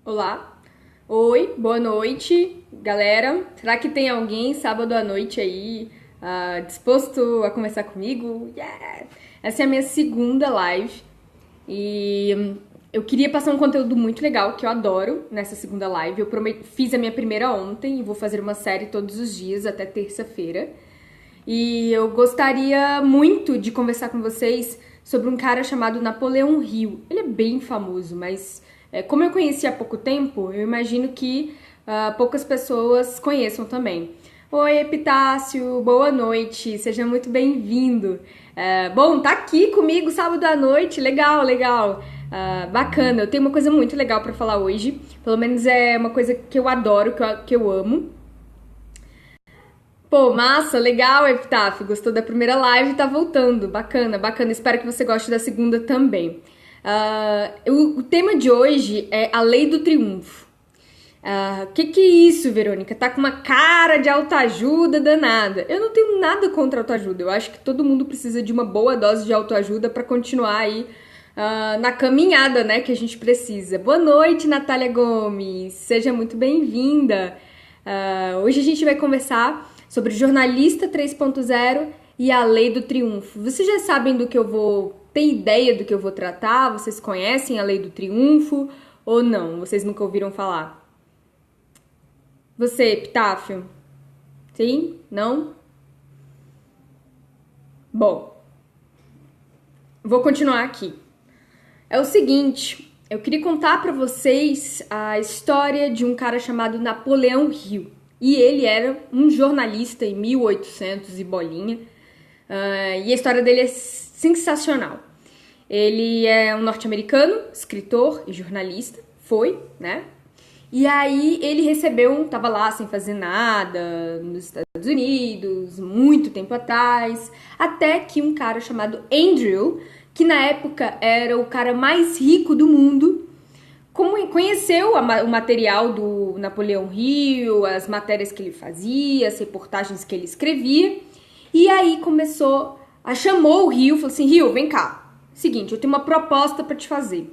Olá, oi, boa noite, galera. Será que tem alguém sábado à noite aí disposto a conversar comigo? Yeah! Essa é a minha segunda live e eu queria passar um conteúdo muito legal que eu adoro nessa segunda live. Fiz a minha primeira ontem e vou fazer uma série todos os dias até terça-feira. E eu gostaria muito de conversar com vocês sobre um cara chamado Napoleão Hill. Ele é bem famoso, mas como eu conheci há pouco tempo, eu imagino que poucas pessoas conheçam também. Oi, Epitácio, boa noite, seja muito bem-vindo. Bom, tá aqui comigo sábado à noite, legal, legal. Bacana, eu tenho uma coisa muito legal pra falar hoje, pelo menos é uma coisa que eu adoro, que eu amo. Pô, massa, legal, Epitáfio. Gostou da primeira live e tá voltando. Bacana, bacana. Espero que você goste da segunda também. O tema de hoje é a lei do triunfo. Que é isso, Verônica? Tá com uma cara de autoajuda danada. Eu não tenho nada contra autoajuda. Eu acho que todo mundo precisa de uma boa dose de autoajuda pra continuar aí na caminhada, né, que a gente precisa. Boa noite, Natália Gomes. Seja muito bem-vinda. Hoje a gente vai conversar sobre Jornalista 3.0 e a Lei do Triunfo. Vocês já sabem do que eu vou... Tem ideia do que eu vou tratar? Vocês conhecem a Lei do Triunfo ou não? Vocês nunca ouviram falar? Você, Epitáfio? Sim? Não? Bom, vou continuar aqui. É o seguinte, eu queria contar pra vocês a história de um cara chamado Napoleão Hill. E ele era um jornalista em 1800 e bolinha. E a história dele é sensacional. Ele é um norte-americano, escritor e jornalista. Foi, né? E aí ele tava lá sem fazer nada, nos Estados Unidos, muito tempo atrás. Até que um cara chamado Andrew, que na época era o cara mais rico do mundo, conheceu o material do Napoleão Hill, as matérias que ele fazia, as reportagens que ele escrevia, e aí chamou o Hill, falou assim: Hill, vem cá, seguinte, eu tenho uma proposta para te fazer.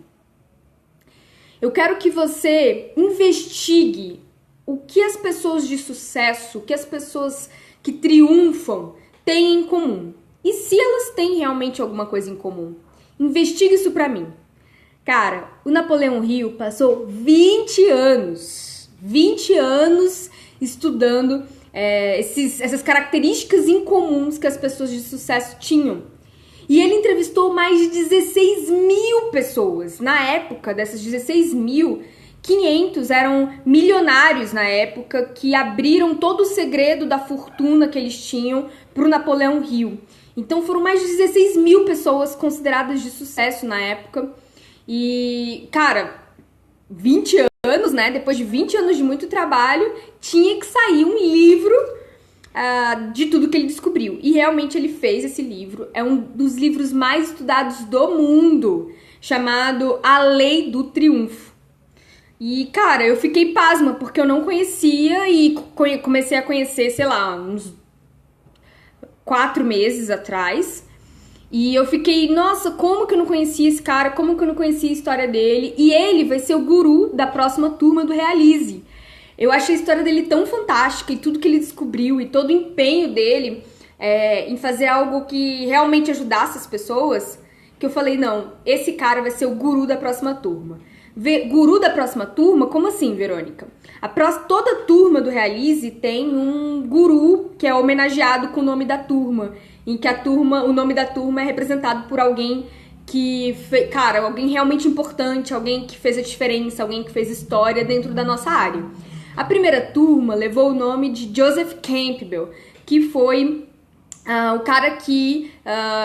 Eu quero que você investigue o que as pessoas de sucesso, o que as pessoas que triunfam têm em comum. E se elas têm realmente alguma coisa em comum? Investigue isso pra mim. Cara, o Napoleão Hill passou 20 anos estudando essas características incomuns que as pessoas de sucesso tinham. E ele entrevistou mais de 16 mil pessoas. Na época, dessas 16 mil, 500 eram milionários na época que abriram todo o segredo da fortuna que eles tinham pro Napoleão Hill. Então foram mais de 16 mil pessoas consideradas de sucesso na época. E, cara, 20 anos, né? Depois de 20 anos de muito trabalho, tinha que sair um livro de tudo que ele descobriu. E realmente ele fez esse livro. É um dos livros mais estudados do mundo, chamado A Lei do Triunfo. E, cara, eu fiquei pasma, porque eu não conhecia e comecei a conhecer, sei lá, uns 4 meses atrás. E eu fiquei, nossa, como que eu não conhecia esse cara? Como que eu não conhecia a história dele? E ele vai ser o guru da próxima turma do Realize. Eu achei a história dele tão fantástica e tudo que ele descobriu e todo o empenho dele em fazer algo que realmente ajudasse as pessoas, que eu falei, não, esse cara vai ser o guru da próxima turma. Guru da próxima turma? Como assim, Verônica? Toda turma do Realize tem um guru que é homenageado com o nome da turma, em que o nome da turma é representado por alguém alguém realmente importante, alguém que fez a diferença, alguém que fez história dentro da nossa área. A primeira turma levou o nome de Joseph Campbell, que foi o cara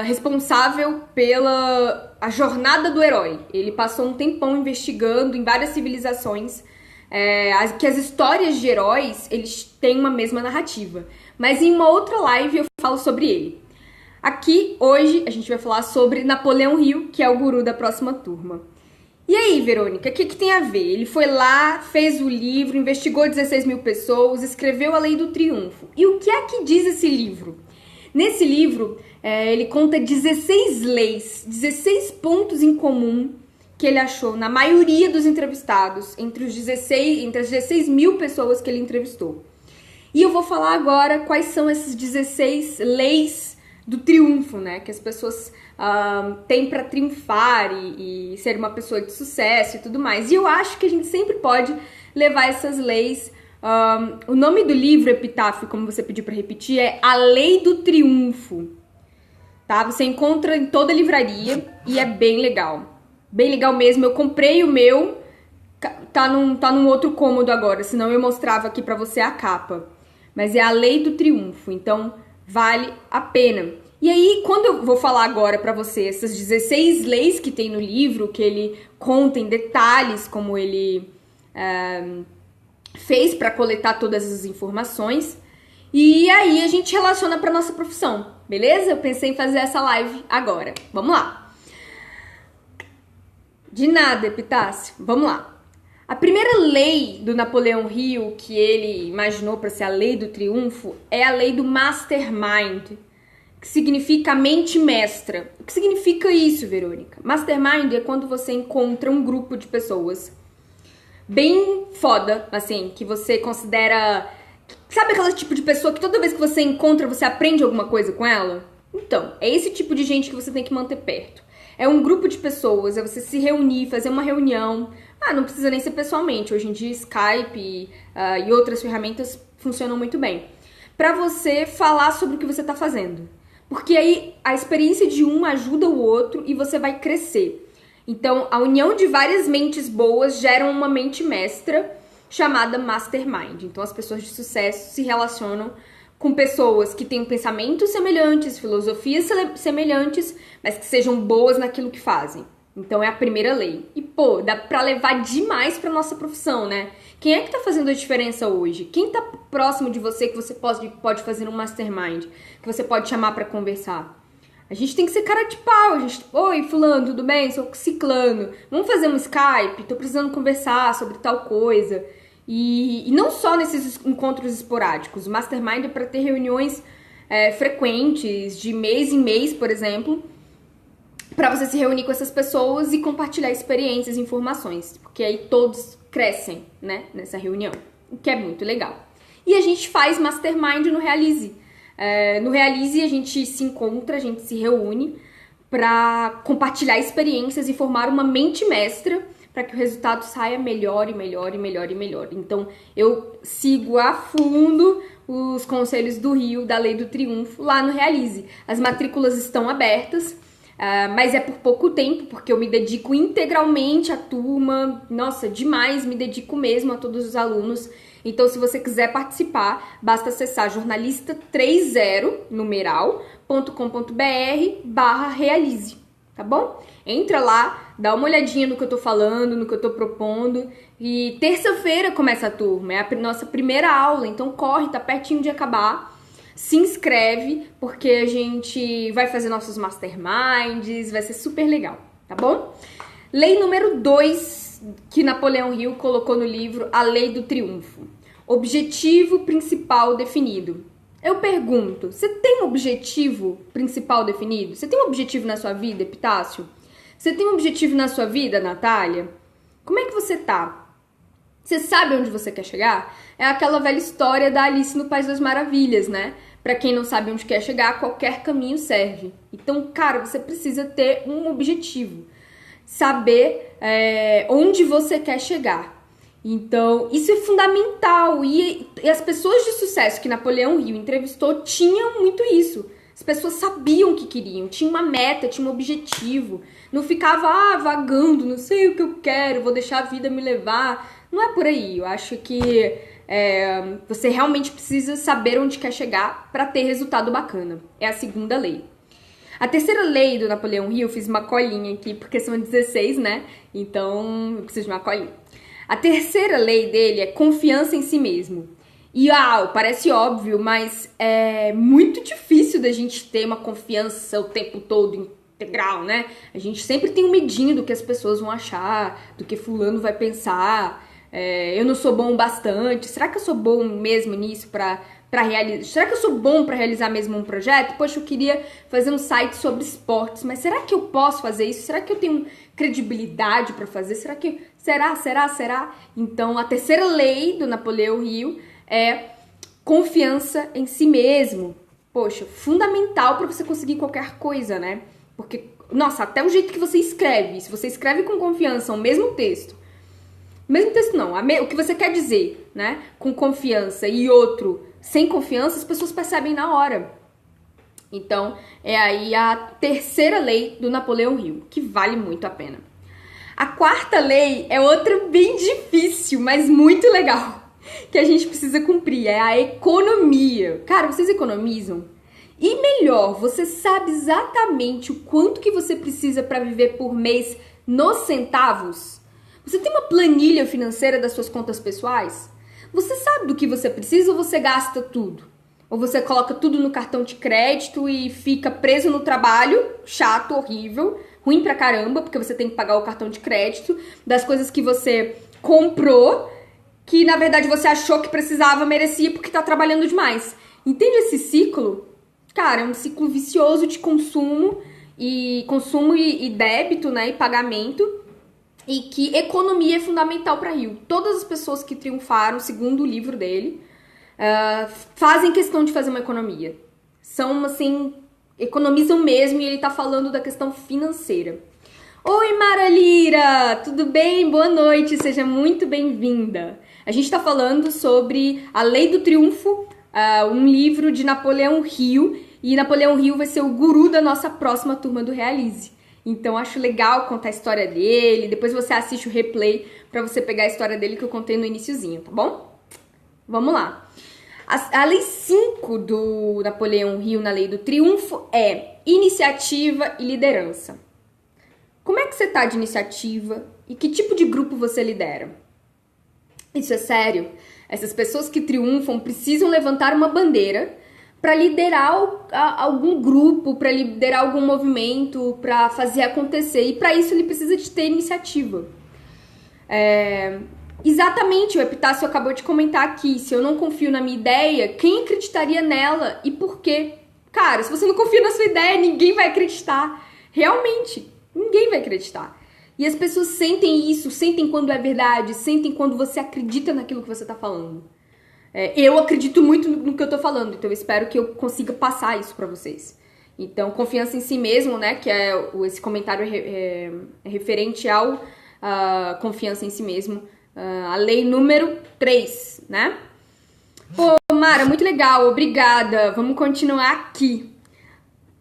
responsável pela a jornada do herói. Ele passou um tempão investigando em várias civilizações que as histórias de heróis, eles têm uma mesma narrativa. Mas em uma outra live eu falo sobre ele. Aqui, hoje, a gente vai falar sobre Napoleão Hill, que é o guru da próxima turma. E aí, Verônica, o que tem a ver? Ele foi lá, fez o livro, investigou 16 mil pessoas, escreveu a Lei do Triunfo. E o que é que diz esse livro? Nesse livro, ele conta 16 leis, 16 pontos em comum que ele achou na maioria dos entrevistados, entre as 16 mil pessoas que ele entrevistou. E eu vou falar agora quais são essas 16 leis do triunfo, né? Que as pessoas têm para triunfar e ser uma pessoa de sucesso e tudo mais. E eu acho que a gente sempre pode levar essas leis. O nome do livro, Epitáfio, como você pediu para repetir, é A Lei do Triunfo. Tá? Você encontra em toda a livraria e é bem legal. Bem legal mesmo. Eu comprei o meu, tá num outro cômodo agora, senão eu mostrava aqui pra você a capa. Mas é A Lei do Triunfo, então vale a pena. E aí, quando eu vou falar agora pra você essas 16 leis que tem no livro, que ele conta em detalhes como ele fez pra coletar todas as informações, e aí a gente relaciona pra nossa profissão, beleza? Eu pensei em fazer essa live agora. Vamos lá! De nada, Epitácio. Vamos lá. A primeira lei do Napoleão Hill, que ele imaginou para ser a lei do triunfo, é a lei do mastermind, que significa a mente mestra. O que significa isso, Verônica? Mastermind é quando você encontra um grupo de pessoas bem foda, assim, que você considera... Sabe aquele tipo de pessoa que toda vez que você encontra, você aprende alguma coisa com ela? Então, é esse tipo de gente que você tem que manter perto. É um grupo de pessoas, é você se reunir, fazer uma reunião. Não precisa nem ser pessoalmente. Hoje em dia, Skype e outras ferramentas funcionam muito bem. Pra você falar sobre o que você tá fazendo. Porque aí a experiência de um ajuda o outro e você vai crescer. Então, a união de várias mentes boas gera uma mente mestra chamada Mastermind. Então, as pessoas de sucesso se relacionam com pessoas que têm pensamentos semelhantes, filosofias semelhantes, mas que sejam boas naquilo que fazem. Então é a primeira lei. E pô, dá pra levar demais pra nossa profissão, né? Quem é que tá fazendo a diferença hoje? Quem tá próximo de você que você pode fazer um mastermind? Que você pode chamar pra conversar? A gente tem que ser cara de pau. Oi, fulano, tudo bem? Sou ciclano. Vamos fazer um Skype? Tô precisando conversar sobre tal coisa. E não só nesses encontros esporádicos. O Mastermind é para ter reuniões frequentes, de mês em mês, por exemplo, para você se reunir com essas pessoas e compartilhar experiências e informações. Porque aí todos crescem, né, nessa reunião, o que é muito legal. E a gente faz Mastermind no Realize. No Realize a gente se encontra, a gente se reúne para compartilhar experiências e formar uma mente mestra para que o resultado saia melhor e melhor e melhor e melhor. Então, eu sigo a fundo os conselhos do Rio, da Lei do Triunfo, lá no Realize. As matrículas estão abertas, mas é por pouco tempo, porque eu me dedico integralmente à turma. Nossa, demais, me dedico mesmo a todos os alunos. Então, se você quiser participar, basta acessar jornalista30numeral.com.br/realize, tá bom? Entra lá, dá uma olhadinha no que eu tô falando, no que eu tô propondo. E terça-feira começa a turma, é a nossa primeira aula, então corre, tá pertinho de acabar. Se inscreve, porque a gente vai fazer nossos masterminds, vai ser super legal, tá bom? Lei número 2, que Napoleão Hill colocou no livro, A Lei do Triunfo. Objetivo principal definido. Eu pergunto, você tem um objetivo principal definido? Você tem um objetivo na sua vida, Epitácio? Você tem um objetivo na sua vida, Natália? Como é que você tá? Você sabe onde você quer chegar? É aquela velha história da Alice no País das Maravilhas, né? Pra quem não sabe onde quer chegar, qualquer caminho serve. Então, cara, você precisa ter um objetivo. Saber onde você quer chegar. Então, isso é fundamental. E as pessoas de sucesso que Napoleão Hill entrevistou tinham muito isso. As pessoas sabiam o que queriam, tinha uma meta, tinha um objetivo. Não ficava vagando, não sei o que eu quero, vou deixar a vida me levar. Não é por aí. Eu acho que você realmente precisa saber onde quer chegar para ter resultado bacana. É a segunda lei. A terceira lei do Napoleão Hill, eu fiz uma colinha aqui, porque são 16, né? Então, eu preciso de uma colinha. A terceira lei dele é confiança em si mesmo. E, parece óbvio, mas é muito difícil da gente ter uma confiança o tempo todo integral, né? A gente sempre tem um medinho do que as pessoas vão achar, do que fulano vai pensar. Eu não sou bom o bastante. Será que eu sou bom mesmo nisso pra para realizar? Será que eu sou bom para realizar mesmo um projeto? Poxa, eu queria fazer um site sobre esportes, mas será que eu posso fazer isso? Será que eu tenho credibilidade para fazer? Será? Então, a terceira lei do Napoleão Hill é confiança em si mesmo. Poxa, fundamental para você conseguir qualquer coisa, né? Porque, nossa, até o jeito que você escreve, se você escreve com confiança o mesmo texto não, o que você quer dizer, né? Com confiança e outro sem confiança, as pessoas percebem na hora. Então, é aí a terceira lei do Napoleão Hill, que vale muito a pena. A quarta lei é outra bem difícil, mas muito legal, que a gente precisa cumprir, é a economia. Cara, vocês economizam? E melhor, você sabe exatamente o quanto que você precisa para viver por mês nos centavos? Você tem uma planilha financeira das suas contas pessoais? Você sabe do que você precisa ou você gasta tudo? Ou você coloca tudo no cartão de crédito e fica preso no trabalho, chato, horrível, ruim pra caramba, porque você tem que pagar o cartão de crédito das coisas que você comprou, que na verdade você achou que precisava, merecia, porque tá trabalhando demais. Entende esse ciclo? Cara, é um ciclo vicioso de consumo e débito, né, e pagamento. E que economia é fundamental para Hill. Todas as pessoas que triunfaram, segundo o livro dele, fazem questão de fazer uma economia. São, assim, economizam mesmo, e ele tá falando da questão financeira. Oi, Mara Lira! Tudo bem? Boa noite, seja muito bem-vinda. A gente tá falando sobre A Lei do Triunfo, um livro de Napoleão Hill, e Napoleão Hill vai ser o guru da nossa próxima turma do Realize. Então, acho legal contar a história dele. Depois você assiste o replay pra você pegar a história dele que eu contei no iniciozinho, tá bom? Vamos lá. A lei 5 do Napoleão Hill na Lei do Triunfo é iniciativa e liderança. Como é que você tá de iniciativa e que tipo de grupo você lidera? Isso é sério. Essas pessoas que triunfam precisam levantar uma bandeira para liderar algum grupo, para liderar algum movimento, para fazer acontecer. E para isso ele precisa de ter iniciativa. Exatamente, o Epitácio acabou de comentar aqui. Se eu não confio na minha ideia, quem acreditaria nela e por quê? Cara, se você não confia na sua ideia, ninguém vai acreditar. Realmente, ninguém vai acreditar. E as pessoas sentem isso, sentem quando é verdade, sentem quando você acredita naquilo que você tá falando. Eu acredito muito no que eu tô falando, então eu espero que eu consiga passar isso pra vocês. Então, confiança em si mesmo, né, que esse comentário é referente ao confiança em si mesmo, a lei número 3, né? Pô, Mara, muito legal, obrigada, vamos continuar aqui.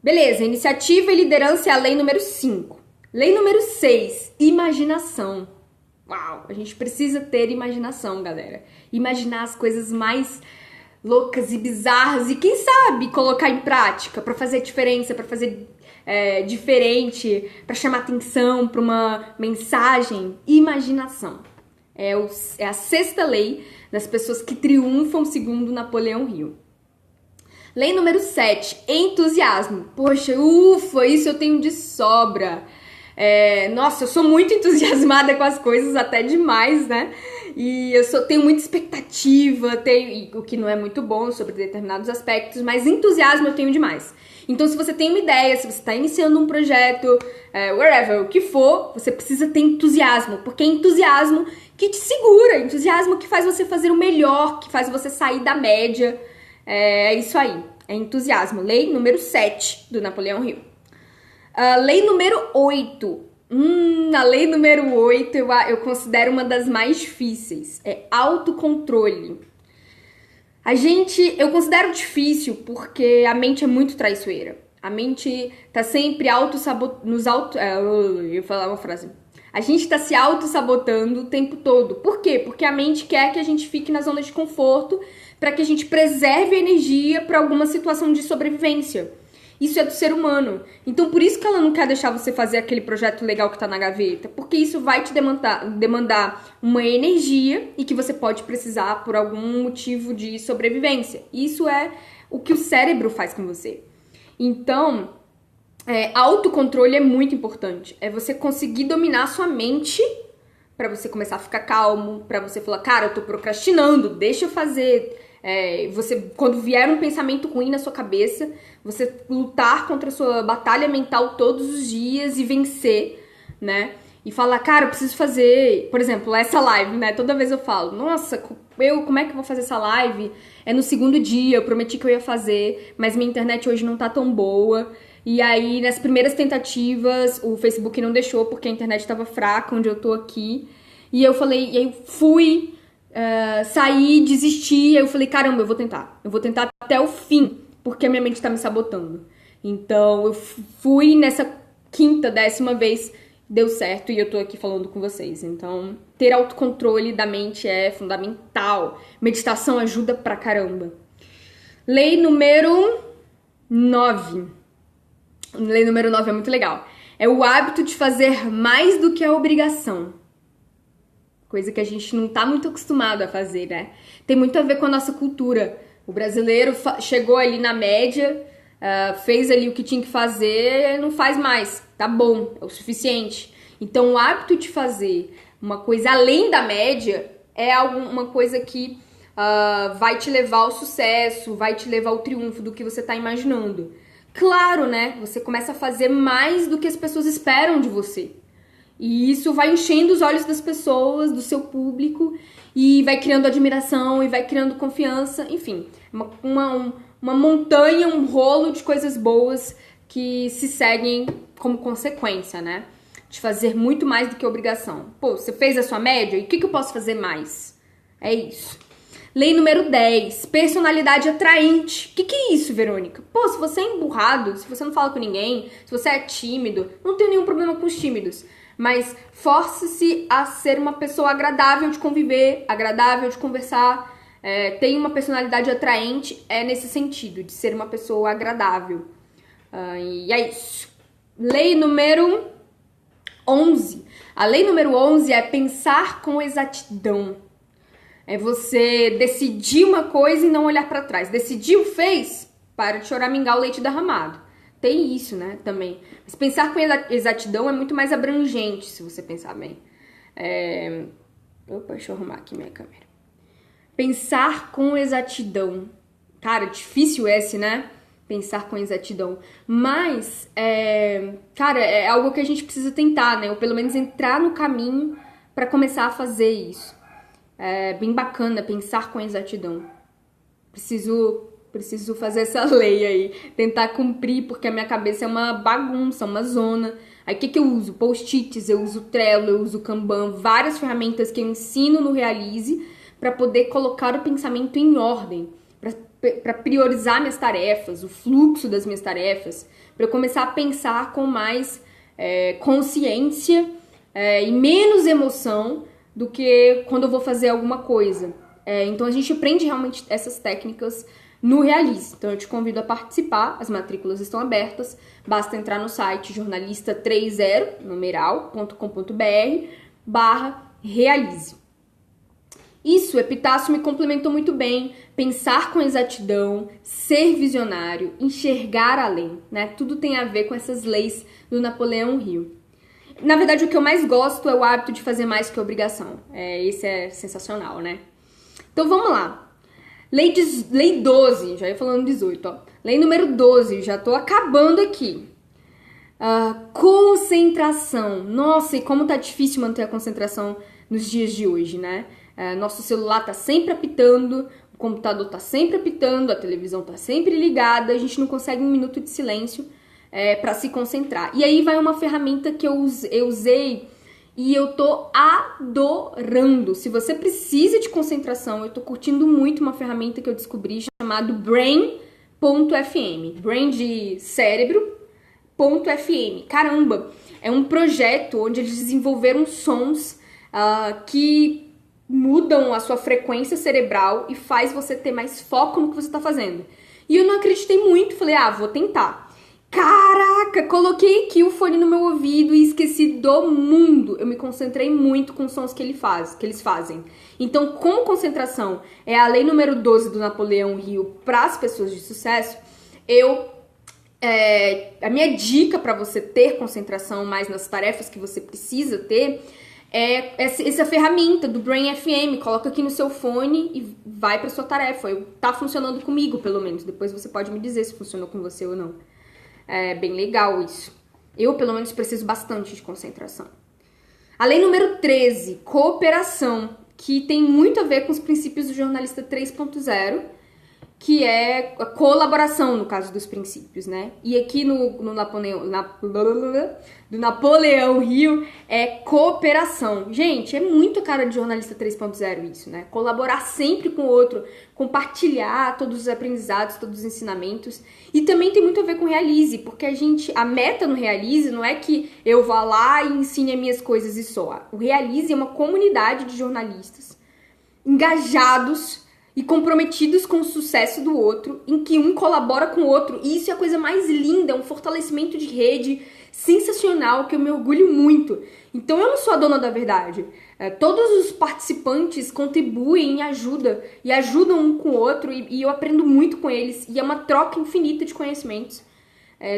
Beleza, iniciativa e liderança é a lei número 5. Lei número 6, imaginação. Uau, a gente precisa ter imaginação, galera. Imaginar as coisas mais loucas e bizarras e quem sabe colocar em prática pra fazer diferença, pra fazer diferente, pra chamar atenção pra uma mensagem. Imaginação. É a 6ª lei das pessoas que triunfam segundo Napoleão Hill. Lei número 7, entusiasmo. Poxa, ufa, isso eu tenho de sobra. Nossa, eu sou muito entusiasmada com as coisas, até demais, né? E tenho muita expectativa, o que não é muito bom sobre determinados aspectos, mas entusiasmo eu tenho demais. Então, se você tem uma ideia, se você está iniciando um projeto, wherever, o que for, você precisa ter entusiasmo, porque é entusiasmo que te segura, entusiasmo que faz você fazer o melhor, que faz você sair da média. É isso aí, é entusiasmo. Lei número 7 do Napoleão Hill. Lei número 8. A lei número 8 eu considero uma das mais difíceis. É autocontrole. Eu considero difícil porque a mente é muito traiçoeira. A mente tá sempre eu ia falar uma frase. A gente tá se auto-sabotando o tempo todo. Por quê? Porque a mente quer que a gente fique na zona de conforto para que a gente preserve a energia para alguma situação de sobrevivência. Isso é do ser humano. Então, por isso que ela não quer deixar você fazer aquele projeto legal que tá na gaveta. Porque isso vai te demandar uma energia e que você pode precisar por algum motivo de sobrevivência. Isso é o que o cérebro faz com você. Então, autocontrole é muito importante. É você conseguir dominar a sua mente pra você começar a ficar calmo, pra você falar, cara, eu tô procrastinando, deixa eu fazer. você, quando vier um pensamento ruim na sua cabeça, você lutar contra a sua batalha mental todos os dias e vencer, né? E falar, cara, eu preciso fazer, por exemplo, essa live, né? Toda vez eu falo, nossa, como é que eu vou fazer essa live? É no segundo dia, eu prometi que eu ia fazer, mas minha internet hoje não tá tão boa. E aí, nas primeiras tentativas, o Facebook não deixou porque a internet tava fraca, onde eu tô aqui. E eu falei, e aí eu fui, saí, desisti, aí eu falei, caramba, eu vou tentar até o fim, porque a minha mente tá me sabotando. Então, eu fui nessa quinta, 10ª vez, deu certo e eu tô aqui falando com vocês. Então, ter autocontrole da mente é fundamental. Meditação ajuda pra caramba. Lei número 9. Lei número 9 é muito legal. É o hábito de fazer mais do que a obrigação. Coisa que a gente não tá muito acostumado a fazer, né? Tem muito a ver com a nossa cultura. O brasileiro chegou ali na média, fez ali o que tinha que fazer, não faz mais. Tá bom, é o suficiente. Então, o hábito de fazer uma coisa além da média é uma coisa que vai te levar ao sucesso, vai te levar ao triunfo do que você tá imaginando. Claro, né? Você começa a fazer mais do que as pessoas esperam de você. E isso vai enchendo os olhos das pessoas, do seu público, e vai criando admiração, e vai criando confiança, enfim. Uma montanha, um rolo de coisas boas que se seguem como consequência, né? De fazer muito mais do que obrigação. Pô, você fez a sua média? E o que eu posso fazer mais? É isso. Lei número 10, personalidade atraente. O que é isso, Verônica? Pô, se você é emburrado, se você não fala com ninguém, se você é tímido, não tem nenhum problema com os tímidos. Mas force-se a ser uma pessoa agradável de conviver, agradável de conversar. Tem uma personalidade atraente, nesse sentido, de ser uma pessoa agradável. E é isso. Lei número 11. A lei número 11 é pensar com exatidão. É você decidir uma coisa e não olhar pra trás. Decidiu, fez? Para de choramingar o leite derramado. Tem isso, né, também. Mas pensar com exatidão é muito mais abrangente, se você pensar bem. Opa, deixa eu arrumar aqui minha câmera. Pensar com exatidão. Cara, difícil esse, né? Pensar com exatidão. Mas, cara, é algo que a gente precisa tentar, né? Ou pelo menos entrar no caminho pra começar a fazer isso. É bem bacana pensar com exatidão. Preciso fazer essa lei aí, tentar cumprir, porque a minha cabeça é uma bagunça, uma zona. Aí o que eu uso? Post-its, eu uso Trello, eu uso Kanban, várias ferramentas que eu ensino no Realize para poder colocar o pensamento em ordem, para priorizar minhas tarefas, o fluxo das minhas tarefas, para eu começar a pensar com mais consciência e menos emoção do que quando eu vou fazer alguma coisa. Então a gente aprende realmente essas técnicas no Realize. Então eu te convido a participar, as matrículas estão abertas, basta entrar no site jornalista30numeral.com.br/Realize. Isso, Epitácio me complementou muito bem, pensar com exatidão, ser visionário, enxergar além, né? Tudo tem a ver com essas leis do Napoleão Hill. Na verdade, o que eu mais gosto é o hábito de fazer mais que a obrigação. Esse é sensacional, né? Então vamos lá. Lei 12, já ia falando 18, ó. Lei número 12, já tô acabando aqui. Concentração. Nossa, e como tá difícil manter a concentração nos dias de hoje, né? Nosso celular tá sempre apitando, o computador tá sempre apitando, a televisão tá sempre ligada, a gente não consegue um minuto de silêncio para se concentrar. E aí vai uma ferramenta que eu usei e eu tô adorando. Se você precisa de concentração, eu tô curtindo muito uma ferramenta que eu descobri chamada Brain.fm. Brain de cérebro.fm. Caramba! É um projeto onde eles desenvolveram sons que mudam a sua frequência cerebral e faz você ter mais foco no que você tá fazendo. E eu não acreditei muito, falei, vou tentar. Caraca, coloquei aqui o fone no meu ouvido e esqueci do mundo. Eu me concentrei muito com os sons que eles fazem. Então, como concentração é a lei número 12 do Napoleão Hill para as pessoas de sucesso, a minha dica para você ter concentração mais nas tarefas que você precisa ter essa ferramenta do Brain FM, coloca aqui no seu fone e vai pra sua tarefa. Tá funcionando comigo, pelo menos. Depois você pode me dizer se funcionou com você ou não. É bem legal isso. Eu, pelo menos, preciso bastante de concentração. A lei número 13, cooperação, que tem muito a ver com os princípios do jornalista 3.0, que é a colaboração, no caso dos princípios, né? E aqui do Napoleão Hill é cooperação. Gente, é muito cara de jornalista 3.0 isso, né? Colaborar sempre com o outro, compartilhar todos os aprendizados, todos os ensinamentos. E também tem muito a ver com Realize, porque a meta no Realize não é que eu vá lá e ensine as minhas coisas e só. O Realize é uma comunidade de jornalistas engajados e comprometidos com o sucesso do outro, em que um colabora com o outro, e isso é a coisa mais linda, é um fortalecimento de rede sensacional, que eu me orgulho muito. Então eu não sou a dona da verdade. Todos os participantes contribuem e ajudam um com o outro, e eu aprendo muito com eles, e é uma troca infinita de conhecimentos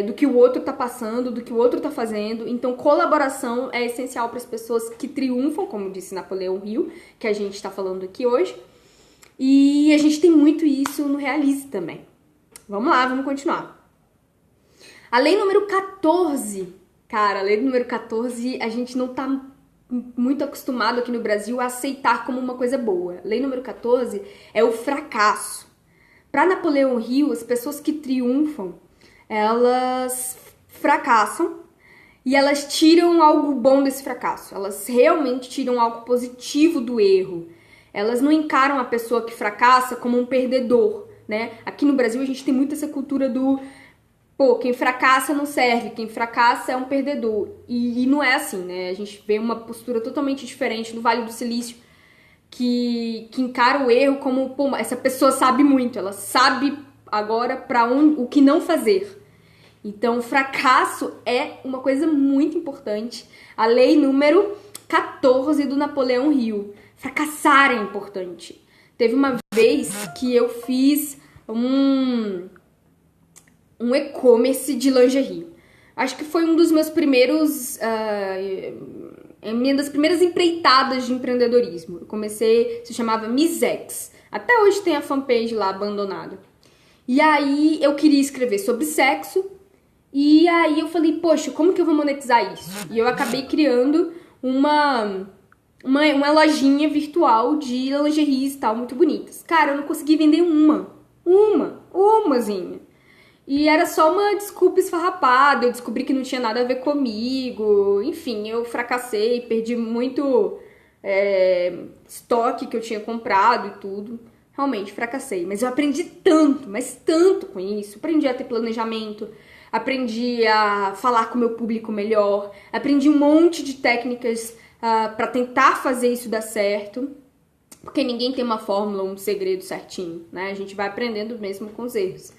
do que o outro tá passando, do que o outro tá fazendo. Então colaboração é essencial para as pessoas que triunfam, como disse Napoleão Hill, que a gente está falando aqui hoje. E a gente tem muito isso no Realize também. Vamos lá, vamos continuar. A lei número 14. Cara, a lei número 14 a gente não tá muito acostumado aqui no Brasil a aceitar como uma coisa boa. A lei número 14 é o fracasso. Para Napoleão Hill, as pessoas que triunfam, elas fracassam e elas tiram algo bom desse fracasso. Elas realmente tiram algo positivo do erro. Elas não encaram a pessoa que fracassa como um perdedor, né? Aqui no Brasil a gente tem muito essa cultura do quem fracassa não serve, quem fracassa é um perdedor. E não é assim, né? A gente vê uma postura totalmente diferente no Vale do Silício, que encara o erro como, essa pessoa sabe muito, ela sabe agora o que não fazer. Então, o fracasso é uma coisa muito importante. A lei número 14 do Napoleão Hill. Fracassar é importante. Teve uma vez que eu fiz um e-commerce de lingerie. Acho que foi um dos meus primeiros... uma das primeiras empreitadas de empreendedorismo. Eu comecei, se chamava Misex. Até hoje tem a fanpage lá abandonada. E aí eu queria escrever sobre sexo. E aí eu falei, poxa, como que eu vou monetizar isso? E eu acabei criando uma lojinha virtual de lingeries e tal, muito bonitas. Cara, eu não consegui vender umazinha. E era só uma desculpa esfarrapada, eu descobri que não tinha nada a ver comigo. Enfim, eu fracassei, perdi muito estoque que eu tinha comprado e tudo. Realmente, fracassei. Mas eu aprendi tanto, mas tanto com isso. Aprendi a ter planejamento, aprendi a falar com o meu público melhor, aprendi um monte de técnicas para tentar fazer isso dar certo, porque ninguém tem uma fórmula, um segredo certinho, né? A gente vai aprendendo mesmo com os erros.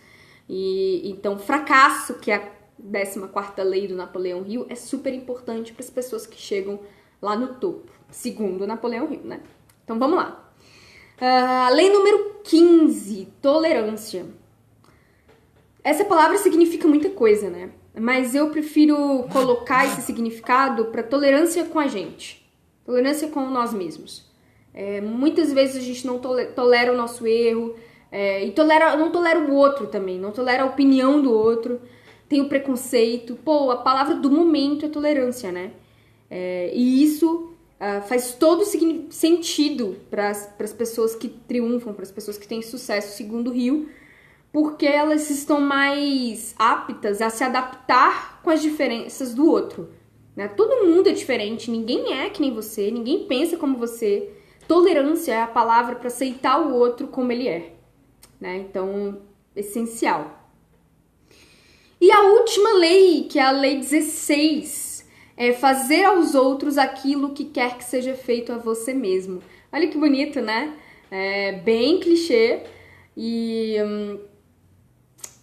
E então, fracasso, que é a 14ª lei do Napoleão Hill, é super importante para as pessoas que chegam lá no topo, segundo Napoleão Hill, né? Então, vamos lá. A lei número 15, tolerância. Essa palavra significa muita coisa, né? Mas eu prefiro colocar esse significado para tolerância com a gente. Tolerância com nós mesmos. Muitas vezes a gente não tolera o nosso erro. E não tolera o outro também. Não tolera a opinião do outro. Tem o preconceito. A palavra do momento é tolerância, né? E isso faz todo sentido para as pessoas que triunfam, para as pessoas que têm sucesso, segundo Hill, porque elas estão mais aptas a se adaptar com as diferenças do outro, né? Todo mundo é diferente, ninguém é que nem você, ninguém pensa como você. Tolerância é a palavra para aceitar o outro como ele é, né? Então, essencial. E a última lei, que é a lei 16, é fazer aos outros aquilo que quer que seja feito a você mesmo. Olha que bonito, né? É bem clichê e...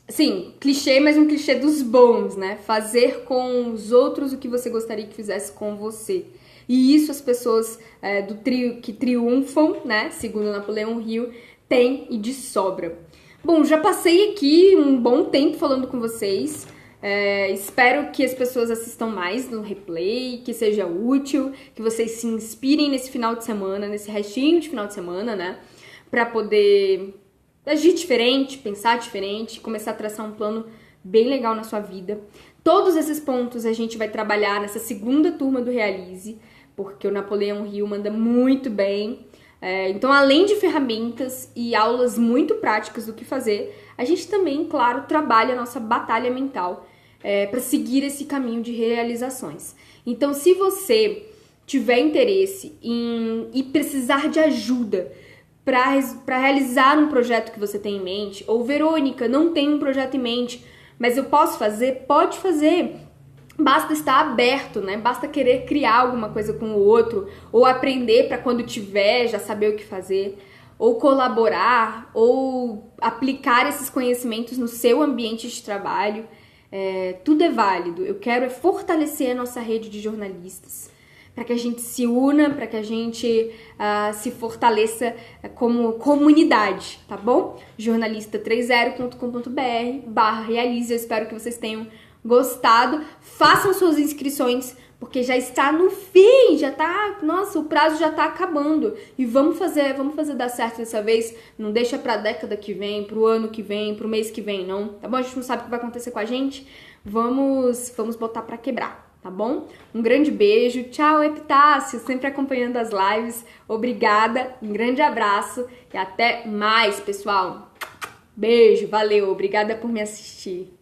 sim, clichê, mas um clichê dos bons, né? Fazer com os outros o que você gostaria que fizesse com você. E isso as pessoas do trio que triunfam, né? Segundo Napoleão Hill, têm e de sobra. Bom, já passei aqui um bom tempo falando com vocês. Espero que as pessoas assistam mais no replay, que seja útil, que vocês se inspirem nesse final de semana, nesse restinho de final de semana, né? Pra poder agir diferente, pensar diferente, começar a traçar um plano bem legal na sua vida. Todos esses pontos a gente vai trabalhar nessa segunda turma do Realize, porque o Napoleão Hill manda muito bem. Então, além de ferramentas e aulas muito práticas do que fazer, a gente também, claro, trabalha a nossa batalha mental para seguir esse caminho de realizações. Então, se você tiver interesse e precisar de ajuda para realizar um projeto que você tem em mente, ou Verônica, não tem um projeto em mente, mas eu posso fazer? Pode fazer. Basta estar aberto, né? Basta querer criar alguma coisa com o outro, ou aprender para quando tiver já saber o que fazer, ou colaborar, ou aplicar esses conhecimentos no seu ambiente de trabalho. Tudo é válido. Eu quero fortalecer a nossa rede de jornalistas, para que a gente se una, para que a gente se fortaleça como comunidade, tá bom? jornalista30.com.br/realize. Eu espero que vocês tenham gostado. Façam suas inscrições, porque já está no fim, nossa, o prazo já tá acabando. E vamos fazer dar certo dessa vez. Não deixa pra década que vem, pro ano que vem, pro mês que vem, não, tá bom? A gente não sabe o que vai acontecer com a gente. Vamos botar pra quebrar, tá bom? Um grande beijo. Tchau, Epitácio, sempre acompanhando as lives. Obrigada, um grande abraço e até mais, pessoal. Beijo, valeu, obrigada por me assistir.